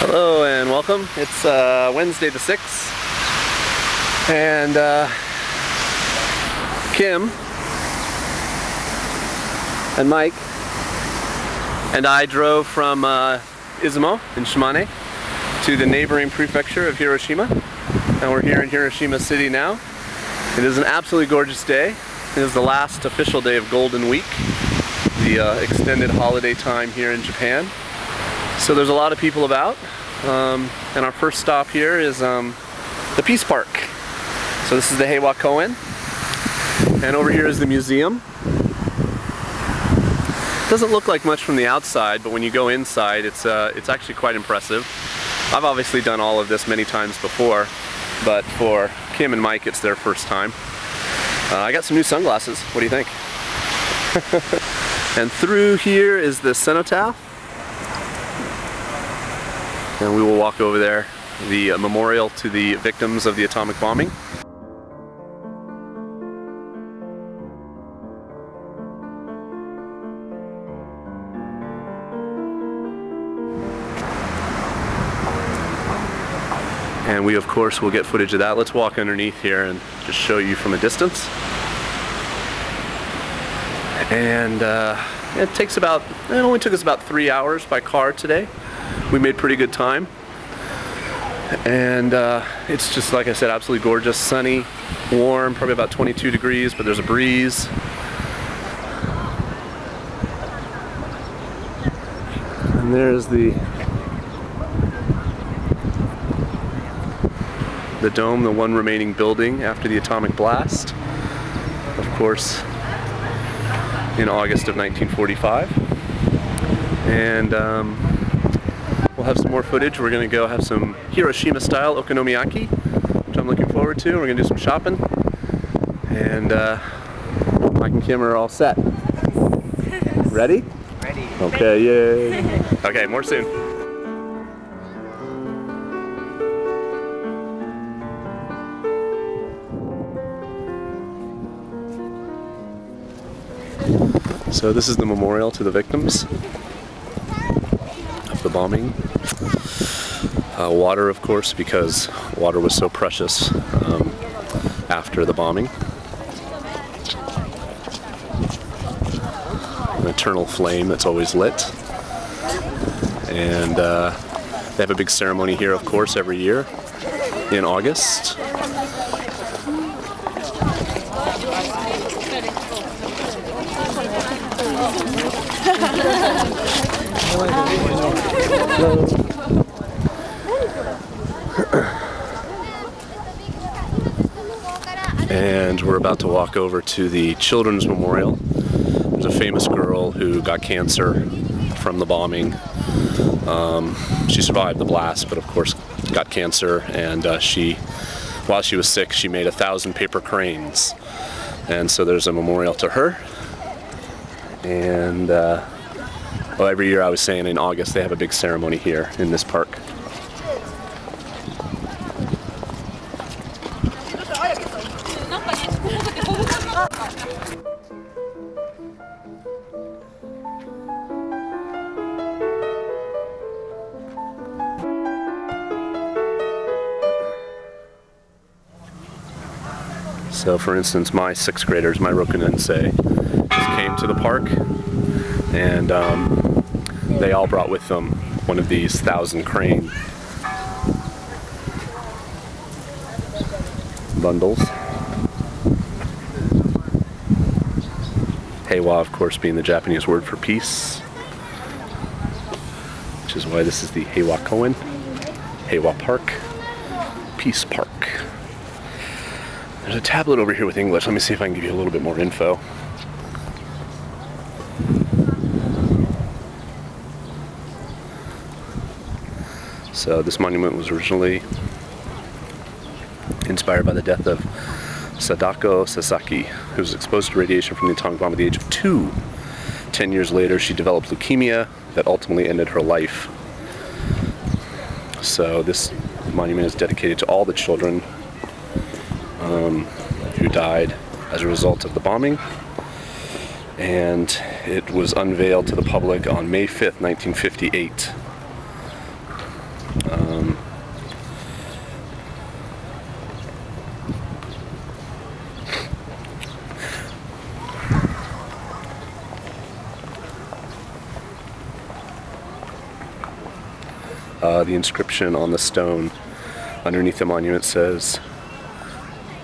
Hello and welcome. It's Wednesday the 6th, and Kim and Mike and I drove from Izumo in Shimane to the neighboring prefecture of Hiroshima, and we're here in Hiroshima City now. It is an absolutely gorgeous day. It is the last official day of Golden Week, the extended holiday time here in Japan. So there's a lot of people about, and our first stop here is the Peace Park. So this is the Heiwa Koen, and over here is the museum. Doesn't look like much from the outside, but when you go inside, it's actually quite impressive. I've obviously done all of this many times before, but for Kim and Mike, it's their first time. I got some new sunglasses. What do you think? And through here is the cenotaph. And we will walk over there, the memorial to the victims of the atomic bombing. And we of course will get footage of that. Let's walk underneath here and just show you from a distance. And it only took us about 3 hours by car today. We made pretty good time, and it's just, like I said, absolutely gorgeous, sunny, warm, probably about 22 degrees, but there's a breeze. And there's the dome, the one remaining building after the atomic blast, of course, in August of 1945. And we'll have some more footage. We're going to go have some Hiroshima style okonomiyaki, which I'm looking forward to. We're going to do some shopping. And Mike and Kim are all set. Ready? Ready. Okay, yay. Okay, more soon. So this is the memorial to the victims of the bombing. Water, of course, because water was so precious after the bombing. An eternal flame that's always lit. And they have a big ceremony here, of course, every year in August. And we're about to walk over to the Children's Memorial. There's a famous girl who got cancer from the bombing. She survived the blast, but of course got cancer, and while she was sick, she made 1,000 paper cranes. And so there's a memorial to her. And well, every year, I was saying, in August they have a big ceremony here in this park. So for instance, my 6th graders, my rokunensei, just came to the park, and they all brought with them one of these 1,000 crane bundles. Heiwa, of course, being the Japanese word for peace, which is why this is the Heiwa Koen, Heiwa Park, Peace Park. There's a tablet over here with English. Let me see if I can give you a little bit more info. So this monument was originally inspired by the death of Sadako Sasaki, who was exposed to radiation from the atomic bomb at the age of 2. 10 years later, she developed leukemia that ultimately ended her life. So this monument is dedicated to all the children who died as a result of the bombing, and it was unveiled to the public on May 5th, 1958. the inscription on the stone underneath the monument says,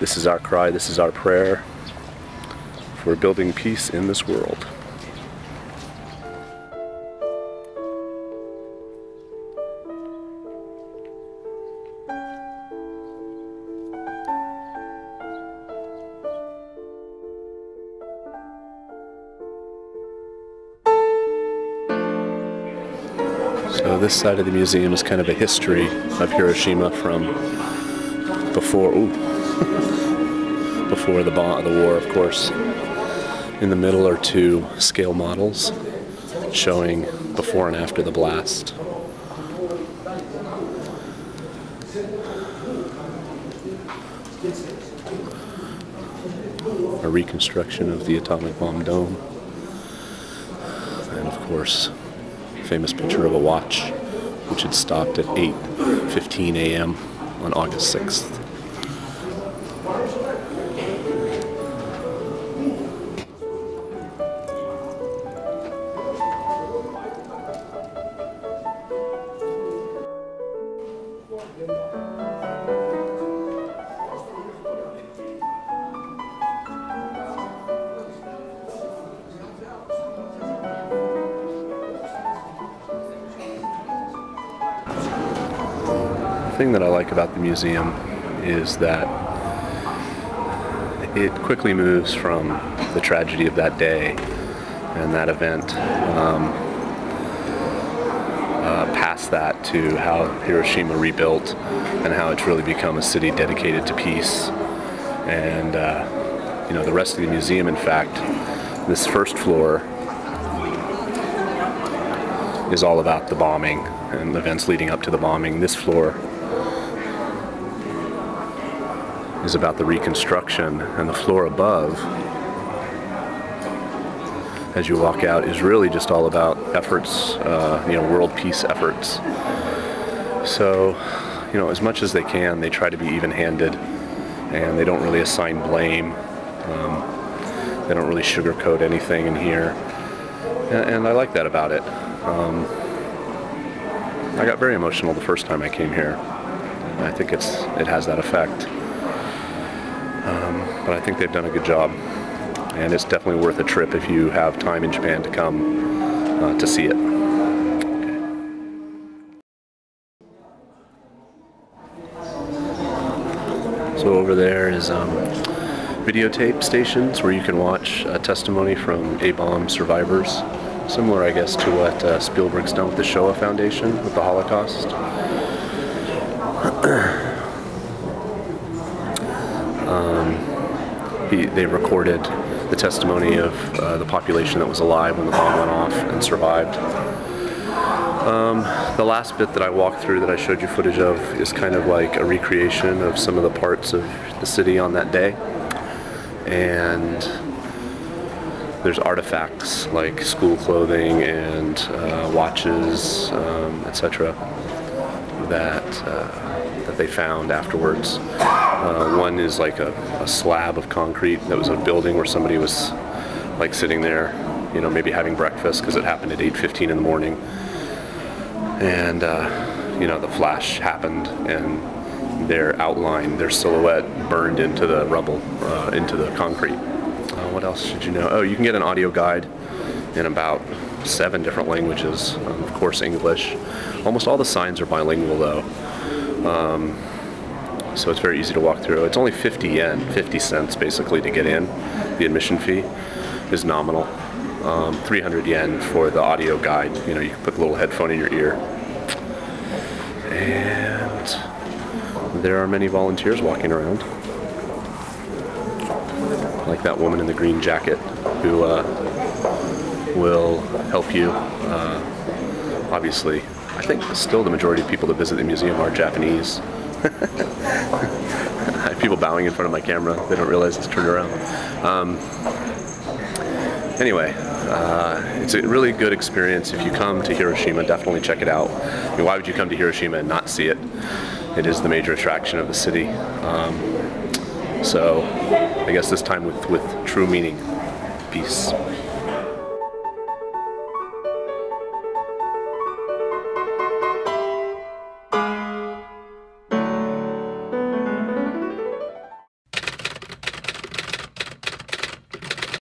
"This is our cry, this is our prayer for building peace in this world." So this side of the museum is kind of a history of Hiroshima from before, before the war, of course. In the middle are two scale models showing before and after the blast. A reconstruction of the atomic bomb dome. And of course, famous picture of a watch which had stopped at 8:15 a.m. on August 6th. The thing that I like about the museum is that it quickly moves from the tragedy of that day and that event past that to how Hiroshima rebuilt and how it's really become a city dedicated to peace. And you know, the rest of the museum, in fact, this first floor is all about the bombing and events leading up to the bombing. This floor is about the reconstruction, and the floor above, as you walk out, is really just all about efforts, you know, world peace efforts. So, you know, as much as they can, they try to be even-handed, and they don't really assign blame. They don't really sugarcoat anything in here, and I like that about it. I got very emotional the first time I came here. I think it has that effect. But I think they've done a good job, and it's definitely worth a trip if you have time in Japan to come to see it. Okay. So over there is videotape stations where you can watch testimony from A-bomb survivors, similar, I guess, to what Spielberg's done with the Shoah Foundation with the Holocaust. They recorded the testimony of the population that was alive when the bomb went off and survived. The last bit that I walked through that I showed you footage of is kind of like a recreation of some of the parts of the city on that day. And there's artifacts like school clothing and watches, etc. that they found afterwards. One is like a slab of concrete that was a building where somebody was like sitting there, you know, maybe having breakfast, because it happened at 8:15 in the morning. And you know, the flash happened and their outline, their silhouette burned into the rubble, into the concrete. What else should you know? Oh, you can get an audio guide in about 7 different languages, of course English. Almost all the signs are bilingual though. So it's very easy to walk through. It's only 50 yen, 50 cents basically to get in. The admission fee is nominal. 300 yen for the audio guide. You know, you can put a little headphone in your ear. And there are many volunteers walking around. Like that woman in the green jacket who will help you. Obviously, I think still the majority of people that visit the museum are Japanese. I have people bowing in front of my camera. They don't realize it's turned around. Anyway, it's a really good experience. If you come to Hiroshima, definitely check it out. I mean, why would you come to Hiroshima and not see it? It is the major attraction of the city. So I guess this time with true meaning. Peace.